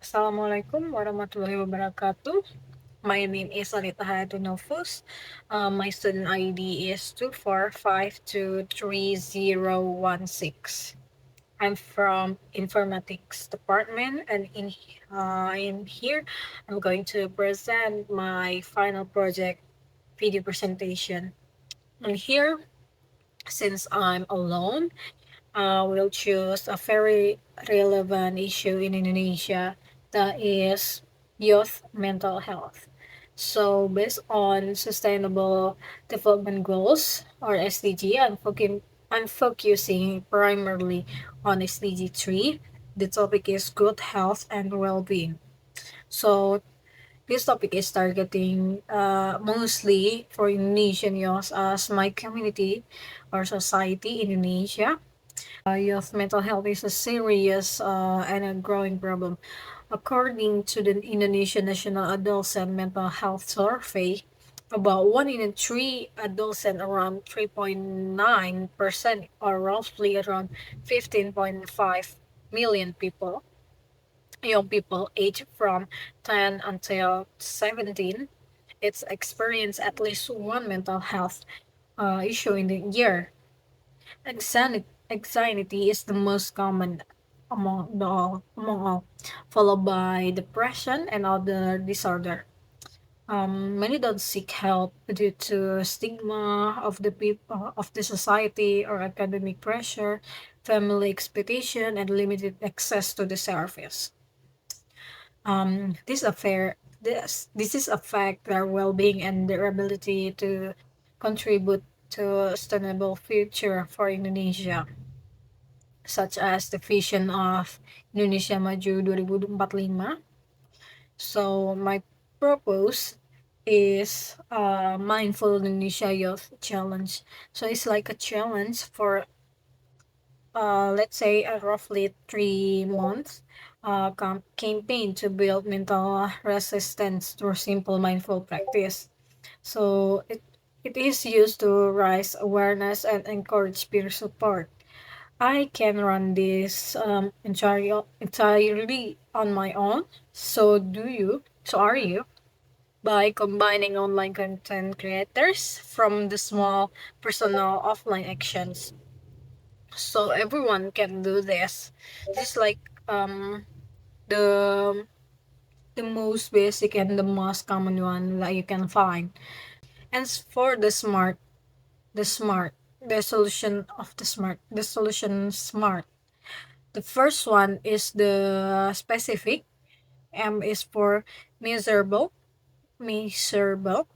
Assalamualaikum warahmatullahi wabarakatuh. My name is Anita Hayatunofus. My student ID is 245230016. I'm from Informatics Department, and in here I'm going to present my final project video presentation. And here, since I'm alone, we'll choose a very relevant issue in Indonesia, that is youth mental health. So, based on Sustainable Development Goals or SDG, I'm focusing primarily on SDG 3. The topic is good health and well being. So, this topic is targeting mostly for Indonesian youth as my community or society in Indonesia. Youth mental health is a serious and a growing problem. According to the Indonesian National Adolescent Mental Health Survey, about 1 in 3 adolescents, around 3.9%, or roughly around 15.5 million people, young people aged from 10 until 17, it's experienced at least one mental health issue in the year. Anxiety is the most common among all, followed by depression and other disorder. Many don't seek help due to stigma of the people of the society or academic pressure, family expectation, and limited access to the service. This is affect their well-being and their ability to contribute to a sustainable future for Indonesia, such as the vision of Indonesia Maju 2045. So my purpose is Mindful Indonesia Youth Challenge. So it's like a challenge for let's say a roughly 3 months campaign to build mental resistance through simple mindful practice. So it is used to raise awareness and encourage peer support. I can run this entirely on my own. So do you? So are you? By combining online content creators from the small personal offline actions. So everyone can do this. This is like the the most basic and the most common one that you can find. And for the smart, the solution of the solution smart. The first one is the specific. M is for measurable, measurable,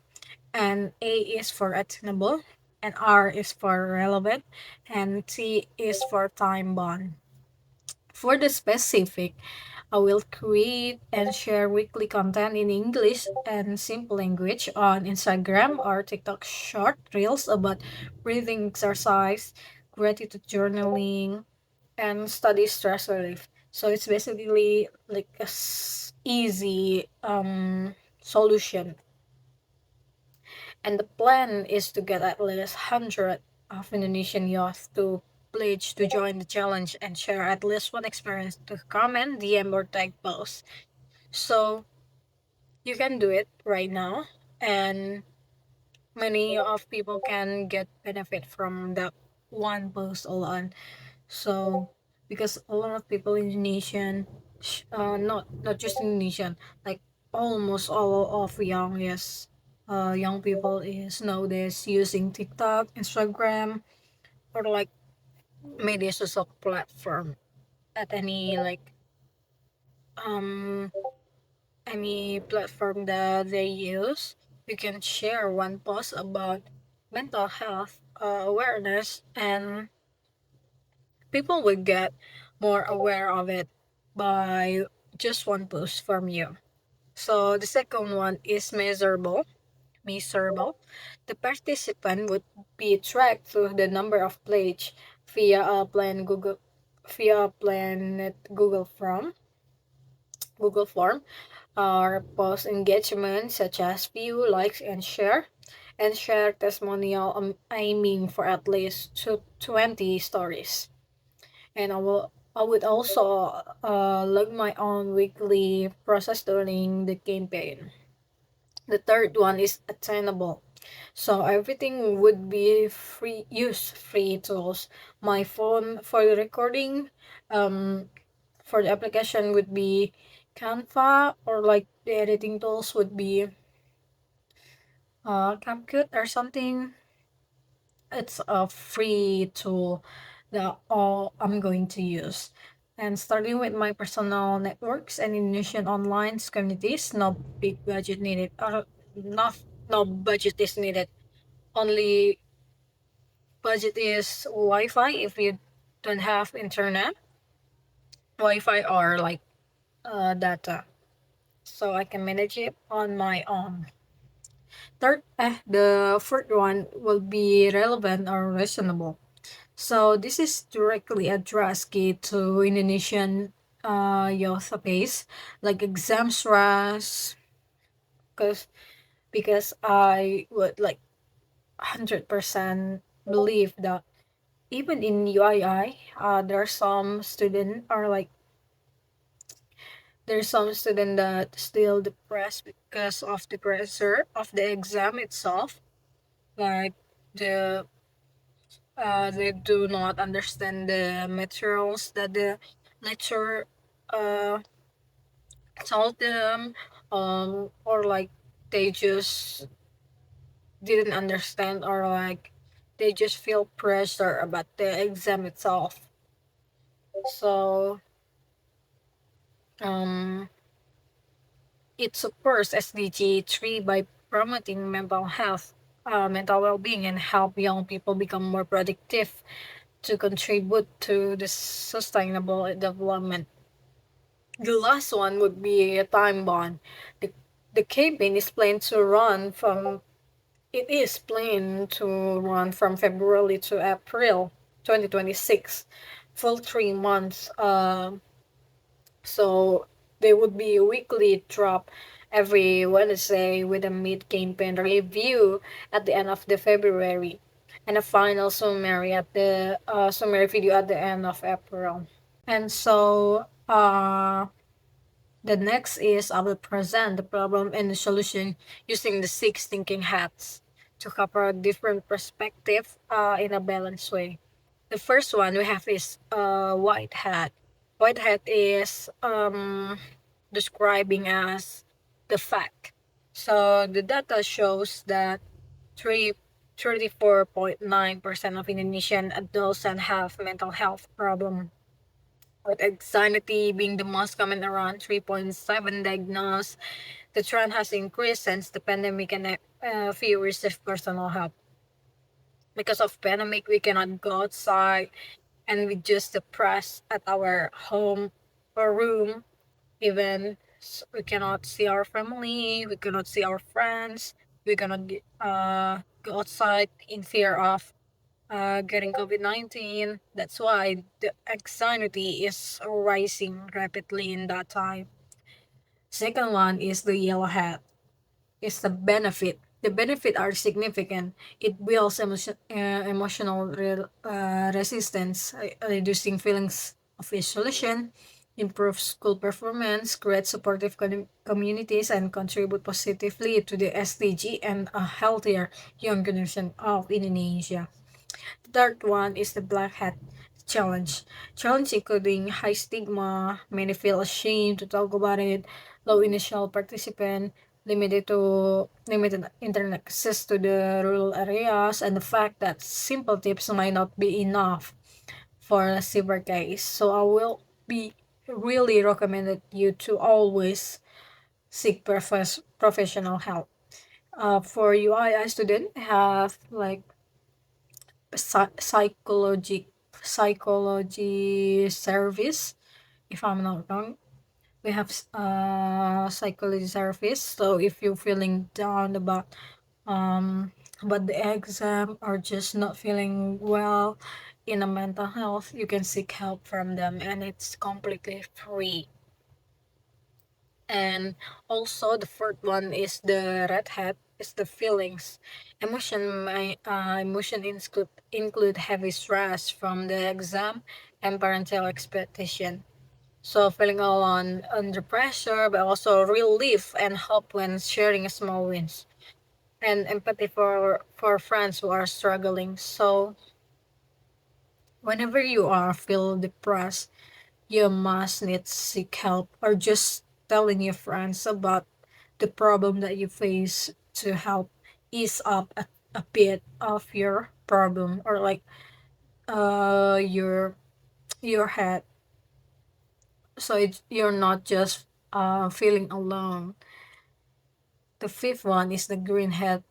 and A is for attainable, and R is for relevant, and T is for time bound. For the specific, I will create and share weekly content in English and simple language on Instagram or TikTok short reels about breathing exercise, gratitude journaling, and study stress relief. So it's basically like easy solution. And the plan is to get at least 100 of Indonesian youth to pledge to join the challenge and share at least one experience to comment, DM, or tag post. So you can do it right now, and many of people can get benefit from that one post alone. So because a lot of people in Indonesian, not just Indonesian, like almost all of young people is nowadays using TikTok, Instagram, or like media social platform at um any platform that they use. You can share one post about mental health awareness, and people will get more aware of it by just one post from you. So the second one is measurable. Measurable. The participant would be tracked through the number of plays via a plan Google via a planet Google form, or post engagement such as view, likes, and share testimonial, aiming for at least 20 stories. And I would also log my own weekly process during the campaign. The third one is Attainable. So everything would be free, use free tools. My phone for the recording, um, for the application would be Canva, or like the editing tools would be CapCut or something. It's a free tool that all I'm going to use. And starting with my personal networks and Indonesian online communities, no big budget needed. Not no budget is needed. Only budget is Wi-Fi if you don't have internet. Wi-Fi or like data, so I can manage it on my own. The fourth one will be relevant or reasonable. So this is directly addressed to Indonesian youth base, like exam stress, because I would like 100% believe that even in UII, there are some student or like there's some student that still depressed because of the pressure of the exam itself. Like the they do not understand the materials that the lecturer uh told them, or like they just didn't understand, or like they just feel pressure about the exam itself. So um it supports SDG 3 by promoting mental well-being, and help young people become more productive to contribute to the sustainable development. The last one would be a time bond. The, the campaign is planned to run from it is planned to run from February to April 2026, full 3 months. So they would be a weekly drop every Wednesday with a mid-campaign review at the end of the February, and a final summary video at the end of April. And so the next is I will present the problem and the solution using the six thinking hats to cover a different perspective in a balanced way. The first one we have is white hat. White hat is describing as the fact. So the data shows that 34.9% of Indonesian adults have mental health problem, with anxiety being the most common, around 3.7 diagnosed. The trend has increased since the pandemic, and few receive personal help. Because of pandemic, we cannot go outside, and we just depressed at our home or room. Even we cannot see our family, we cannot see our friends, we cannot go outside in fear of getting COVID-19. That's why the anxiety is rising rapidly in that time. Second one is the yellow hat. It's the benefit. The benefit are significant. It builds emotional resistance, reducing feelings of isolation, improves school performance, creates supportive communities, and contribute positively to the SDG and a healthier young generation of Indonesia. The third one is the black hat challenge. Challenge including high stigma, many feel ashamed to talk about it, low initial participant, limited internet access to the rural areas, and the fact that simple tips might not be enough for a severe case. So I will be really recommended you to always seek professional help. For UII student, have like psychology service, if I'm not wrong. We have psychology service. So if you're feeling down about the exam, or just not feeling well in a mental health, you can seek help from them, and it's completely free. And also the fourth one is the red hat. is the feelings. Emotion include heavy stress from the exam and parental expectation. So feeling alone under pressure, but also relief and hope when sharing small wins, and empathy for friends who are struggling. So whenever you are feel depressed, you must need seek help, or just telling your friends about the problem that you face to help ease up a bit of your problem, or like your head, so you're not just feeling alone. The fifth one is the green head,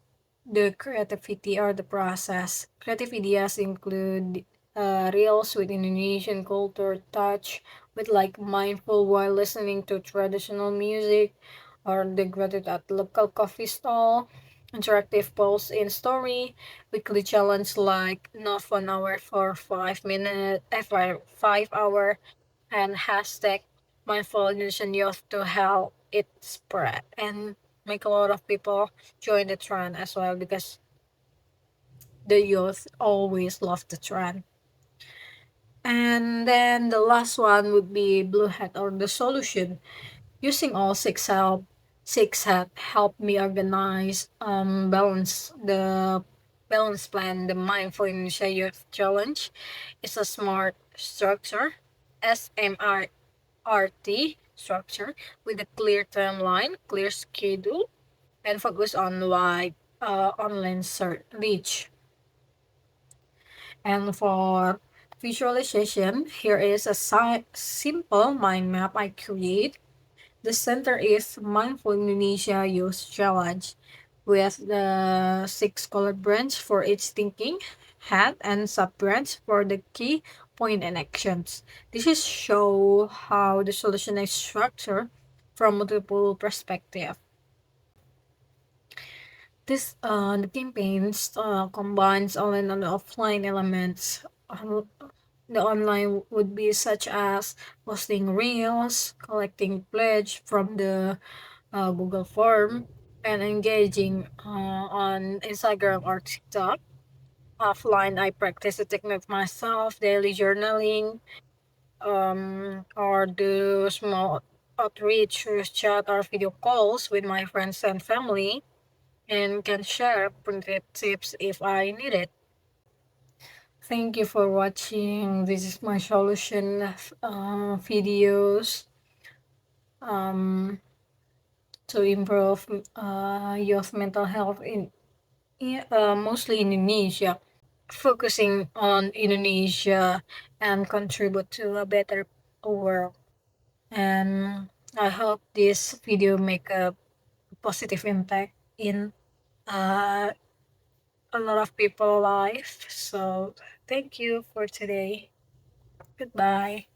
the creativity or the process. Creative ideas include reels with Indonesian culture touch, with like mindful while listening to traditional music, or the gratitude at local coffee stall, interactive posts in story, weekly challenge like not 1 hour for 5 minutes, 5 hour, and hashtag mindful Indonesian youth to help it spread and make a lot of people join the trend as well, because the youth always love the trend. And then the last one would be blue hat or the solution. Using all six hat help me organize balance plan. The mindful Indonesia youth challenge is a smart structure, SMRT structure, with a clear timeline, clear schedule, and focus on wide online search reach. And for visualization, here is a simple mind map I create. The center is Mindful Indonesia Youth Challenge, with the six colored branch for each thinking hat and sub branch for the key point and actions. This is show how the solution is structured from multiple perspectives. This the campaigns combines online and offline elements. The online would be such as posting reels, collecting pledge from the Google form, and engaging on Instagram or TikTok. Offline, I practice the technique myself, daily journaling, or do small outreach through chat or video calls with my friends and family, and can share printed tips if I need it. Thank you for watching. This is my solution videos um, to improve youth mental health mostly in Indonesia, focusing on Indonesia and contribute to a better world. And I hope this video make a positive impact in uh, a lot of people life. So thank you for today. Goodbye.